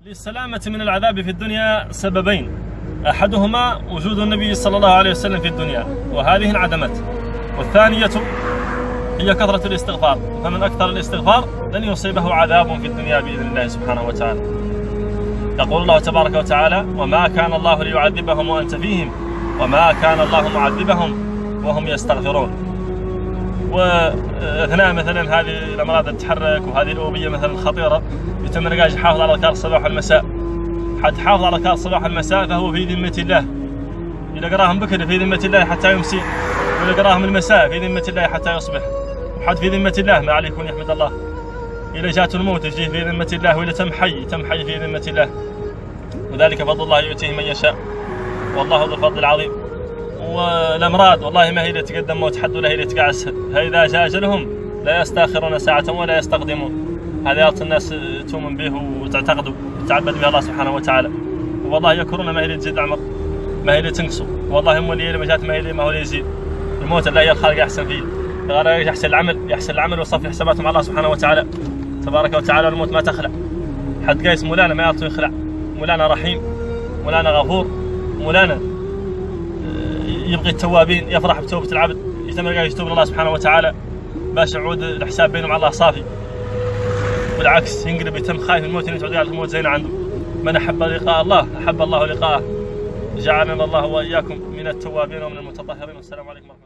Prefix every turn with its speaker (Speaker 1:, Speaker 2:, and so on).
Speaker 1: للسلامة من العذاب في الدنيا سببين، أحدهما وجود النبي صلى الله عليه وسلم في الدنيا وهذه انعدمت، والثانية هي كثرة الاستغفار، فمن أكثر الاستغفار لن يصيبه عذاب في الدنيا بإذن الله سبحانه وتعالى. يقول الله تبارك وتعالى: وما كان الله ليعذبهم وأنت فيهم وما كان الله معذبهم وهم يستغفرون. واثناء مثلا هذه الامراض تتحرك وهذه الأوبية مثلا خطيرة، يتم نقاش يحافظ على اذكار الصباح والمساء. حد حافظ على اذكار الصباح والمساء فهو في ذمة الله، إذا قراهم بكر في ذمة الله حتى يمسي، وإذا قراهم المساء في ذمة الله حتى يصبح. وحد في ذمة الله ما عليه يكون يحمد الله. إذا جاءت الموت يجيه في ذمة الله، وإذا تم حي في ذمة الله، وذلك فضل الله يؤتيه من يشاء والله ذو الفضل العظيم. والأمراض والله ما هي اللي تقدم موت حد ولا هي اللي تقعس، فإذا جاء أجلهم لا يستأخرون ساعة ولا يستقدمون. هذا الناس تؤمن به وتعتقد وتعبد به الله سبحانه وتعالى، والله يكرون ما هي اللي تزيد عمر، ما هي اللي تنقصه، والله هم اللي ما جات ما هي اللي ما هو اللي يزيد. الموت الله الخالق يحسن فيه، يحسن العمل ويصفي حساباته مع الله سبحانه وتعالى تبارك وتعالى. الموت ما تخلع، حد قايس مولانا ما يعطي يخلع، مولانا رحيم، مولانا غفور، مولانا يبغي التوابين، يفرح بتوبة العبد، يتمنى قاعد يتوب الله سبحانه وتعالى باش يعود الحساب بينه مع الله صافي. بالعكس ينقلب يتم خايف من الموت، يتعود على الموت زين عنده. من أحب لقاء الله أحب الله لقاءه. جعلنا الله وإياكم من التوابين ومن المتطهرين. والسلام عليكم ورحمة الله.